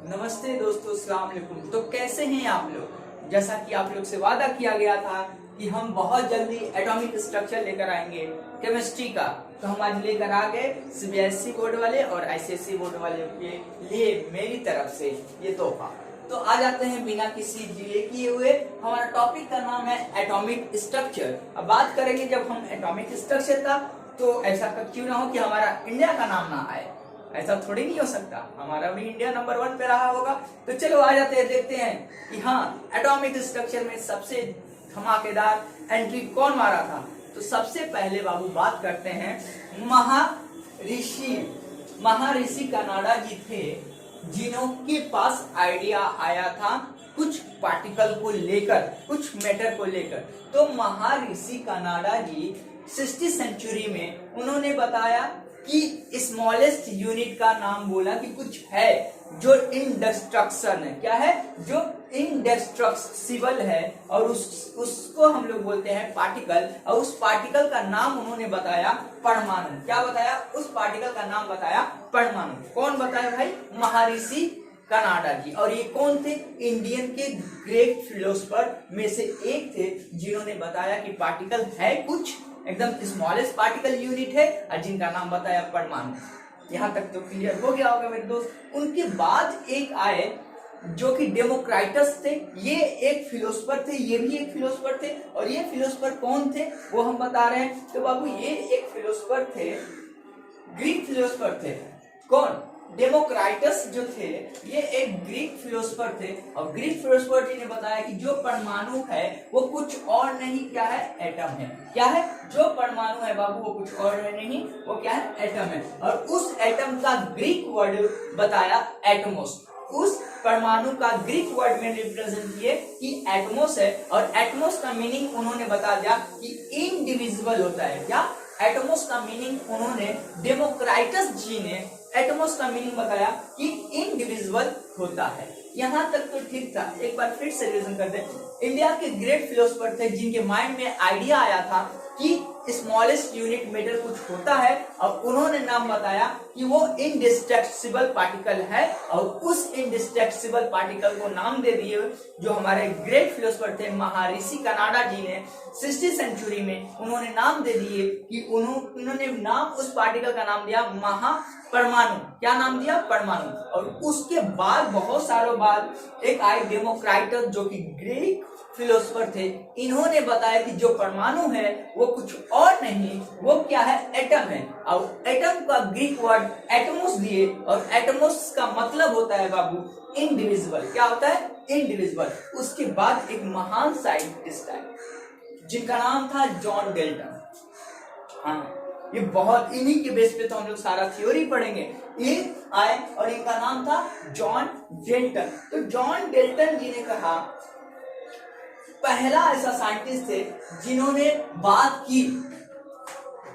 नमस्ते दोस्तों, अस्सलाम वालेकुम। तो कैसे हैं आप लोग? जैसा कि आप लोग से वादा किया गया था कि हम बहुत जल्दी एटॉमिक स्ट्रक्चर लेकर आएंगे केमिस्ट्री का, तो हम आज लेकर आ गए सीबीएसई बोर्ड वाले और आईसीएसई बोर्ड वाले के लिए मेरी तरफ से ये तोहफा। तो आ जाते हैं बिना किसी डिले किए हुए। हमारा टॉपिक का नाम है एटॉमिक स्ट्रक्चर। अब बात करेंगे जब हम एटॉमिक स्ट्रक्चर का, तो ऐसा क्यों ना हो कि हमारा इंडिया का नाम ना आए। ऐसा थोड़ी नहीं हो सकता, हमारा भी इंडिया नंबर 1 पे रहा होगा। तो चलो आ जाते हैं, देखते हैं कि हाँ, एटॉमिक स्ट्रक्चर में सबसे धमाकेदार एंट्री कौन मारा था। तो सबसे पहले बाबू बात करते हैं महर्षि कनाडा जी थे, जिनके पास आइडिया आया था कुछ पार्टिकल को लेकर, कुछ मैटर को लेकर। तो महर्षि कनाडा जी 60 सेंचुरी में उन्होंने बताया कि स्मॉलेस्ट यूनिट का नाम बोला कि कुछ है जो इंडेस्ट्रक्शन है। क्या है? जो इंडेस्ट्रक्सिबल है, और उसको हम लोग बोलते हैं पार्टिकल। और उस पार्टिकल का नाम उन्होंने बताया परमाणु। क्या बताया? उस पार्टिकल का नाम बताया परमाणु। कौन बताया भाई? महर्षि कनाडा जी। और ये कौन थे? इंडियन के ग्रेट फिलोसोफर में से एक थे, जिन्होंने बताया कि पार्टिकल है कुछ, एकदम स्मॉलेस्ट पार्टिकल यूनिट है, और जिनका नाम बताया परमाणु। यहाँ तक तो क्लियर हो गया होगा मेरे दोस्त। उनके बाद एक आए जो कि डेमोक्राइटस थे। ये एक फिलोसोफर थे, ये भी एक फिलोसोफर थे। और ये फिलोसोफर कौन थे वो हम बता रहे हैं। तो बाबू ये एक फिलोसोफर थे, ग्रीक फिलोसोफर थे। कौन? डेमोक्राइटस जो थे, ये एक ग्रीक फिलोसोफर थे। और ग्रीक फिलोसोफर जी ने बताया कि जो परमाणु है वो कुछ और नहीं, क्या है? एटम है। क्या है? जो परमाणु है बाबू वो कुछ और नहीं, वो क्या है? एटम है। और उस एटम का ग्रीक वर्ड बताया एटमोस। उस परमाणु का ग्रीक वर्ड में रिप्रेजेंट किए कि एटमोस है। और एटमोस का मीनिंग उन्होंने बता दिया कि इनडिविजिबल होता है। क्या? एटमोस का मीनिंग उन्होंने, डेमोक्राइटस जी ने एटमोस का मीनिंग बताया कि इनडिविजिबल होता है। यहां तक तो ठीक था। एक बार फिर से रिवीजन करते हैं। इंडिया के ग्रेट फिलोसोफर थे, जिनके माइंड में आइडिया आया था कि स्मॉलेस्ट यूनिट मैटर कुछ होता है, और उन्होंने नाम बताया कि वो इंडिस्ट्रक्टिबल पार्टिकल है। और उस इंडिस्ट्रक्टिबल पार्टिकल को नाम दे दिए जो हमारे ग्रेट फिलोसोफर थे महर्षि कनाडा जी ने 60 सेंचुरी में उन्होंने नाम दे दिए कि उन्होंने नाम उस पार्टिकल का नाम दिया परमाणु। क्या नाम दिया? परमाणु। और उसके बाद बहुत सालों बाद एक आए डेमोक्राइटस, जो कि ग्रीक फिलोसोफर थे। इन्होंने बताया कि जो परमाणु है वो कुछ और नहीं, वो क्या है? एटम है। और एटम का ग्रीक वर्ड एटमोस दिए, और एटमोस का मतलब होता है बाबू इनडिविजिबल। क्या होता है? इनडिविजिबल। उसके बाद एक महान साइंटिस्ट आए, जिनका नाम था जॉन डेल्टन। हाँ, ये बहुत इन्हीं के बेस पे तो हम लोग सारा थ्योरी पढ़ेंगे। ये आए और इनका नाम था जॉन डेल्टन। तो जॉन डेल्टन जी ने कहा, पहला ऐसा साइंटिस्ट थे जिन्होंने बात की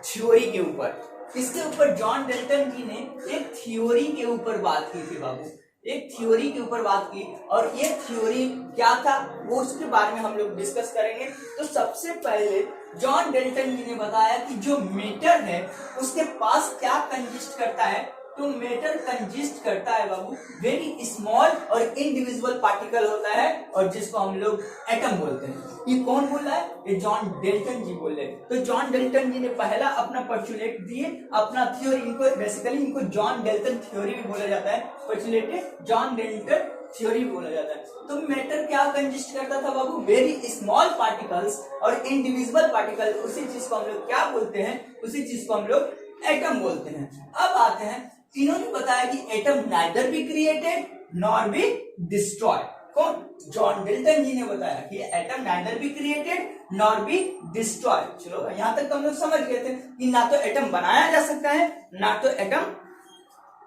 थ्योरी के ऊपर। इसके ऊपर जॉन डेल्टन जी ने एक थ्योरी के ऊपर बात की थी बाबू, एक थ्योरी के ऊपर बात की। और ये थ्योरी क्या था वो उसके बारे में हम लोग डिस्कस करेंगे। तो सबसे पहले जॉन डेल्टन जी ने बताया कि जो मैटर है उसके पास क्या कंजिस्ट करता है। तो मैटर कंजिस्ट करता है बाबू वेरी स्मॉल और इनडिविजिबल पार्टिकल होता है, और जिसको हम लोग एटम बोलते हैं। ये कौन बोल रहा है? ये जॉन डेल्टन जी बोल रहे हैं। तो जॉन डेल्टन जी ने पहला अपना पोस्टुलेट दिए, अपना थ्योरी। इनको बेसिकली इनको जॉन डेल्टन थ्योरी भी बोला जाता है, पोस्टुलेट जॉन डेल्टन थ्योरी बोला जाता है। तो मैटर क्या कंजिस्ट करता था बाबू? वेरी स्मॉल पार्टिकल्स और इनडिविजिबल पार्टिकल। उसी चीज को हम लोग क्या बोलते हैं? उसी चीज को हम लोग एटम बोलते हैं। अब आते हैं, इन्होंने बताया कि atom neither be created nor be destroy. कौन? जॉन डेल्टन जी ने बताया कि atom neither be created nor be destroy. चलो यहां तक तो हम लोग समझ गए थे कि ना तो एटम बनाया जा सकता है, ना तो एटम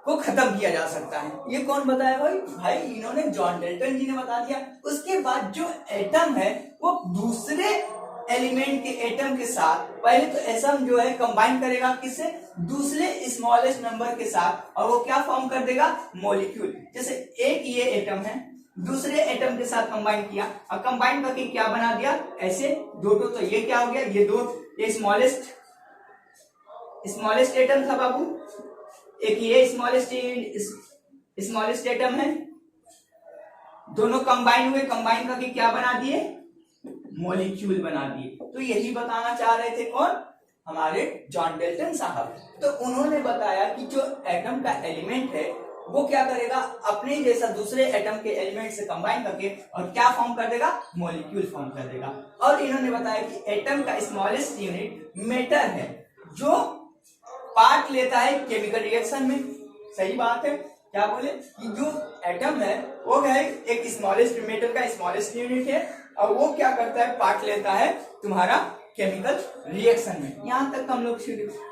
को खत्म किया जा सकता है। ये कौन बताया भाई? भाई इन्होंने जॉन डेल्टन जी ने बता दिया। उसके बाद जो एटम है वो दूसरे एलिमेंट के एटम के साथ, पहले तो एटम जो है कंबाइन करेगा किससे? दूसरे स्मॉलेस्ट नंबर के साथ, और वो क्या फॉर्म कर देगा? मॉलिक्यूल। जैसे एक ये एटम है, दूसरे एटम के साथ कंबाइन किया, और कंबाइन करके क्या बना दिया? ऐसे दो। तो ये क्या हो गया? ये दो, ये स्मॉलेस्ट एटम था बाबू, एक ये स्मॉलेस्ट एटम है, दोनों कंबाइन हुए, कंबाइन करके क्या बना दिए, मॉलिक्यूल बना दिए। तो यही बताना चाह रहे थे कौन, हमारे जॉन डेल्टन साहब। तो उन्होंने बताया कि जो एटम का एलिमेंट है वो क्या करेगा, अपने जैसा दूसरे एटम के एलिमेंट से कंबाइन करके और क्या फॉर्म कर देगा, मॉलिक्यूल फॉर्म कर देगा। और इन्होंने बताया कि एटम का स्मॉलेस्ट यूनिट मैटर है, जो पार्ट लेता है केमिकल रिएक्शन में। सही बात है, क्या बोले कि जो एटम है वो है एक स्मॉलेस्ट, मैटर का स्मॉलेस्ट यूनिट है, और वो क्या करता है, पार्ट लेता है तुम्हारा केमिकल रिएक्शन में। यहां तक हम लोग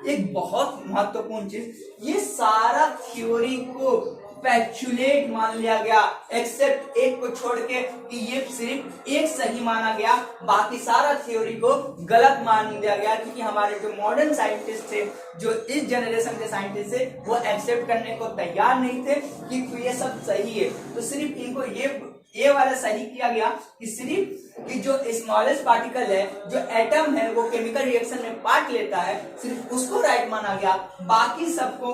एक बहुत महत्वपूर्ण चीज, ये सारा थ्योरी को पैक्चुलेट मान लिया गया, एक्सेप्ट एक को छोड़ के कि ये सिर्फ एक सही माना गया, बाकी सारा थ्योरी को गलत मान दिया गया। क्योंकि हमारे जो मॉडर्न साइंटिस्ट थे, जो इस जनरेशन के साइंटिस्ट थे, वो एक्सेप्ट करने को तैयार नहीं थे कि ये सब सही है। तो सिर्फ इनको ये वाला सही किया गया कि सिर्फ कि जो स्मॉलेस्ट पार्टिकल है, जो एटम है, वो केमिकल रिएक्शन में पार्ट लेता है, सिर्फ उसको राइट माना गया, बाकी सबको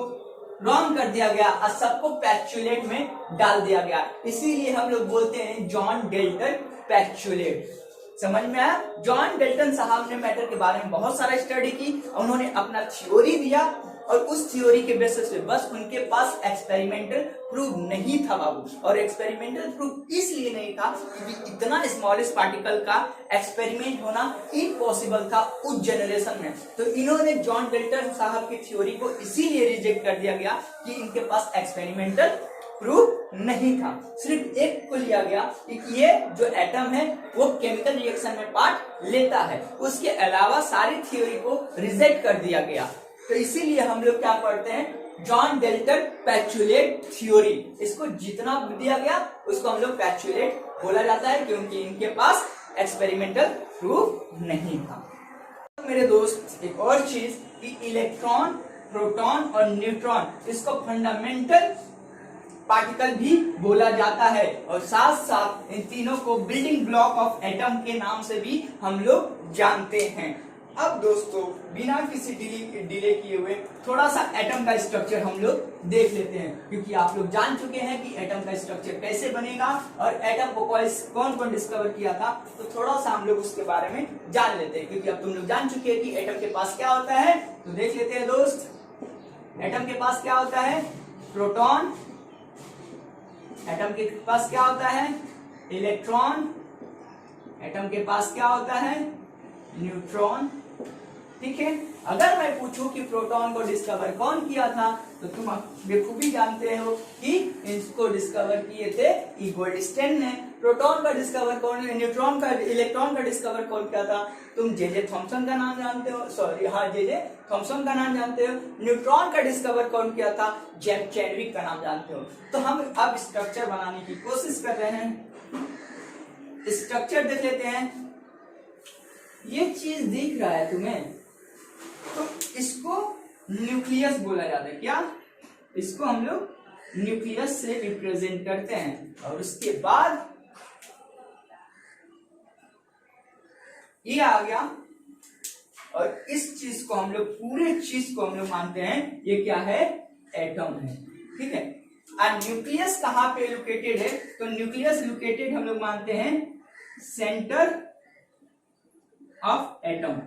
रॉन्ग कर दिया गया और सबको पैक्चुलेट में डाल दिया गया। इसीलिए हम लोग बोलते हैं जॉन डेल्टन पैक्चुलेट। समझ में आया? जॉन डेल्टन साहब ने मैटर के बारे में बहुत सारा स्टडी की, उन्होंने अपना थ्योरी दिया, और उस थ्योरी के बेसिस पे बस उनके पास एक्सपेरिमेंटल प्रूफ नहीं था बाबू। और एक्सपेरिमेंटल प्रूफ इसलिए नहीं था क्योंकि इतना स्मॉलेस्ट पार्टिकल का एक्सपेरिमेंट होना इम्पॉसिबल था उस जनरेशन में। तो इन्होंने जॉन डेल्टन साहब की थ्योरी को इसीलिए रिजेक्ट कर दिया गया कि इनके पास एक्सपेरिमेंटल प्रूफ नहीं था। सिर्फ एक को लिया गया कि ये जो एटम है वो केमिकल रिएक्शन में पार्ट लेता है, उसके अलावा सारी थ्योरी को रिजेक्ट कर दिया गया। तो इसीलिए हम लोग क्या पढ़ते हैं, जॉन डेल्टन पैक्चुलेट थ्योरी। इसको जितना दिया गया उसको हम लोग पैक्चुलेट बोला जाता है, क्योंकि इनके पास एक्सपेरिमेंटल प्रूफ नहीं था। मेरे दोस्त एक और चीज कि इलेक्ट्रॉन, प्रोटॉन और न्यूट्रॉन, इसको फंडामेंटल पार्टिकल भी बोला जाता है, और साथ साथ इन तीनों को बिल्डिंग ब्लॉक ऑफ एटम के नाम से भी हम लोग जानते हैं। अब दोस्तों बिना किसी डिले किए हुए थोड़ा सा एटम का स्ट्रक्चर हम लोग देख लेते हैं, क्योंकि आप लोग जान चुके हैं कि एटम का स्ट्रक्चर कैसे बनेगा और एटम को कौन कौन डिस्कवर किया था। तो थोड़ा सा हम लोग उसके बारे में जान लेते हैं, क्योंकि अब तुम लोग जान चुके हैं कि एटम के पास क्या होता है। तो देख लेते हैं दोस्त, एटम के पास क्या होता है, प्रोटॉन, एटम के पास क्या होता है, इलेक्ट्रॉन, एटम के पास क्या होता है, न्यूट्रॉन। ठीक है, अगर मैं पूछूं कि प्रोटॉन को डिस्कवर कौन किया था, तो तुम बेखूबी जानते हो कि इसको डिस्कवर किए थे ई गोल्डस्टेन ने। प्रोटॉन का डिस्कवर कौन, न्यूट्रॉन का, इलेक्ट्रॉन का डिस्कवर कौन किया था, तुम जे थॉमसन का नाम जानते हो, सॉरी हाँ जे थॉमसन का नाम जानते हो। न्यूट्रॉन का डिस्कवर कौन किया था, जेम्स चैडविक का नाम जानते हो। तो हम अब स्ट्रक्चर बनाने की कोशिश कर रहे हैं, स्ट्रक्चर देख लेते हैं। ये चीज दिख रहा है तुम्हें, तो इसको न्यूक्लियस बोला जाता है। क्या, इसको हम लोग न्यूक्लियस से रिप्रेजेंट करते हैं, और उसके बाद ये आ गया, और इस चीज को हम लोग, पूरे चीज को हम लोग मानते हैं ये क्या है, एटम है। ठीक है, और न्यूक्लियस कहाँ पे लोकेटेड है, तो न्यूक्लियस लोकेटेड हम लोग मानते हैं सेंटर ऑफ एटम।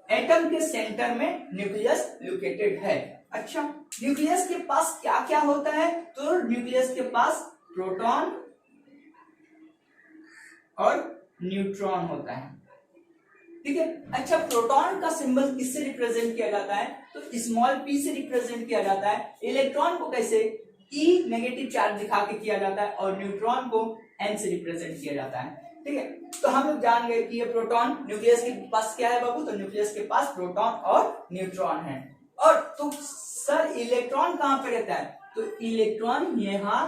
एटम के सेंटर में न्यूक्लियस लोकेटेड है। अच्छा, न्यूक्लियस के पास क्या क्या होता है, तो न्यूक्लियस के पास प्रोटॉन और न्यूट्रॉन होता है। ठीक है, अच्छा प्रोटॉन का सिंबल किससे रिप्रेजेंट किया जाता है, तो स्मॉल p से रिप्रेजेंट किया जाता है। इलेक्ट्रॉन को कैसे, E नेगेटिव चार्ज दिखा के किया जाता है, और न्यूट्रॉन को N से रिप्रेजेंट किया जाता है। ठीक है, तो हम लोग जान गए कि ये प्रोटॉन, न्यूक्लियस के पास क्या है बाबू, तो न्यूक्लियस के पास प्रोटॉन और न्यूट्रॉन है। और तो सर इलेक्ट्रॉन कहां पे रहता है, तो इलेक्ट्रॉन यहाँ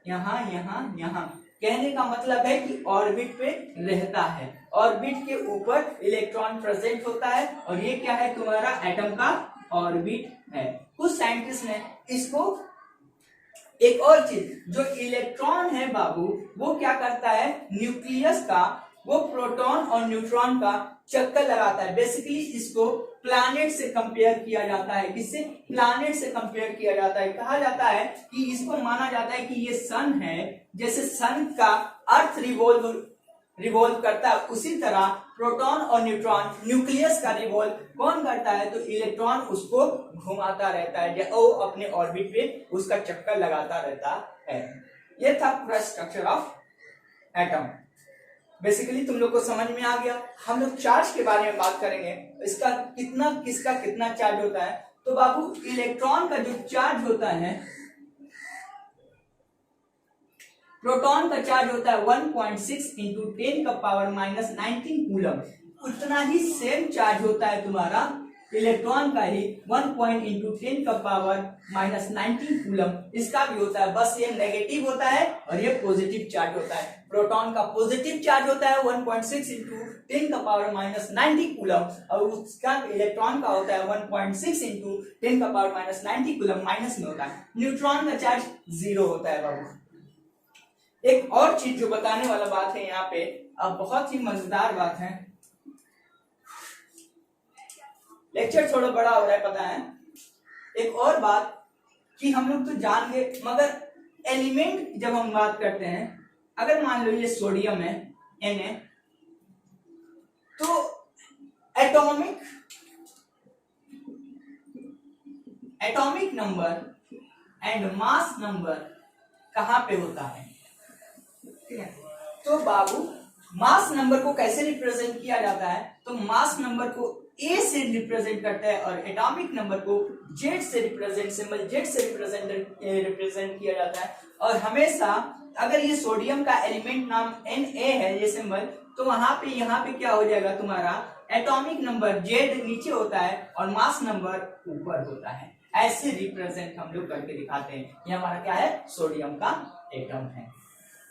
यहाँ यहाँ यहाँ, कहने का मतलब है कि ऑर्बिट पे रहता है, ऑर्बिट के ऊपर इलेक्ट्रॉन प्रेजेंट होता है, और ये क्या है, तुम्हारा एटम का ऑर्बिट है। कुछ साइंटिस्ट ने इसको एक और चीज, जो इलेक्ट्रॉन है बाबू, वो क्या करता है, न्यूक्लियस का वो प्रोटॉन और न्यूट्रॉन का चक्कर लगाता है। बेसिकली इसको प्लैनेट से कंपेयर किया जाता है। किससे? प्लैनेट से कंपेयर किया जाता है। कहा जाता है कि इसको माना जाता है कि ये सन है, जैसे सन का अर्थ रिवॉल्व करता है, उसी तरह प्रोटॉन और न्यूट्रॉन न्यूक्लियस का रिवॉल्व कौन करता है? तो इलेक्ट्रॉन उसको घुमाता रहता है, वो अपने ऑर्बिट पे उसका चक्कर लगाता रहता है। ये था पूरा स्ट्रक्चर ऑफ एटम। बेसिकली तुम लोग को समझ में आ गया। हम लोग चार्ज के बारे में बात करेंगे, इसका किसका कितना चार्ज होता है। तो बाबू इलेक्ट्रॉन का जो चार्ज होता है, प्रोटॉन का चार्ज होता है 1.6 इंटू 10 का पावर माइनस 19 कूलम। उतना ही सेम चार्ज होता है तुम्हारा इलेक्ट्रॉन का ही 1 इंटू 10 का पावर माइनस 19 कूलम। इसका भी होता है, बस ये नेगेटिव होता है और ये पॉजिटिव चार्ज होता है। प्रोटॉन का पॉजिटिव चार्ज होता है 1.6 इंटू 10 का पावर माइनस 90 कूलम, और उसका इलेक्ट्रॉन का होता है 1.6 इंटू 10 का पावर माइनस 90 कूलम, माइनस में होता है। न्यूट्रॉन का चार्ज 0 होता है बाबू। एक और चीज जो बताने वाला बात है यहाँ पे, अब बहुत ही मजेदार बात है। लेक्चर थोड़ा बड़ा हो रहा है पता है। एक और बात कि हम लोग तो जान गए, मगर एलिमेंट जब हम बात करते हैं, अगर मान लो ये सोडियम है Na, तो atomic number and mass number कहां पे होता है? ठीक है, तो बाबू मास नंबर को कैसे रिप्रेजेंट किया जाता है? तो मास नंबर को A से रिप्रेजेंट करता है और एटॉमिक नंबर को Z से रिप्रेजेंट किया जाता है। और हमेशा अगर ये सोडियम का एलिमेंट नाम Na है ये सिंबल, तो वहां पे यहाँ पे क्या हो जाएगा तुम्हारा एटॉमिक नंबर Z नीचे होता है और मास नंबर ऊपर होता है। ऐसे रिप्रेजेंट हम लोग करके दिखाते हैं। ये हमारा क्या है? सोडियम का एटम है।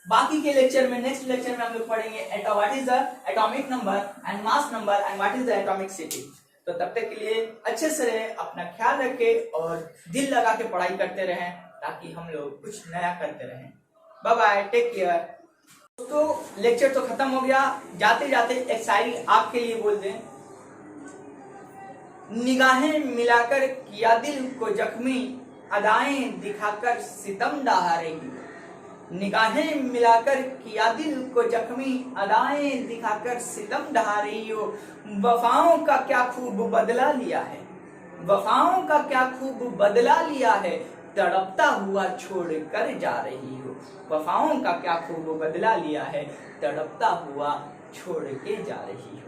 बाकी के लेक्चर में, नेक्स्ट लेक्चर में हम लोग पढ़ेंगे what is the atomic number and mass number and what is the atomic city. तो तब तक के लिए अच्छे से रहे, अपना ख्याल रखे और दिल लगा के पढ़ाई करते रहें, ताकि हम लोग कुछ नया करते रहें। Bye bye, take care. तो लेक्चर तो खत्म हो गया। जाते जाते एक शायरी आपके लिए बोल दें। निगाहें मिलाकर किया दिल को जख्मी, अदाएं दिखाकर सितम डहा रही। निगाहें मिलाकर किया दिल को जख्मी, अदाएं दिखाकर सितम डहा रही हो। वफाओं का क्या खूब बदला लिया है, वफाओं का क्या खूब बदला लिया है, तड़पता हुआ छोड़ कर जा रही हो। वफाओं का क्या खूब बदला लिया है, तड़पता हुआ छोड़ के जा रही हो।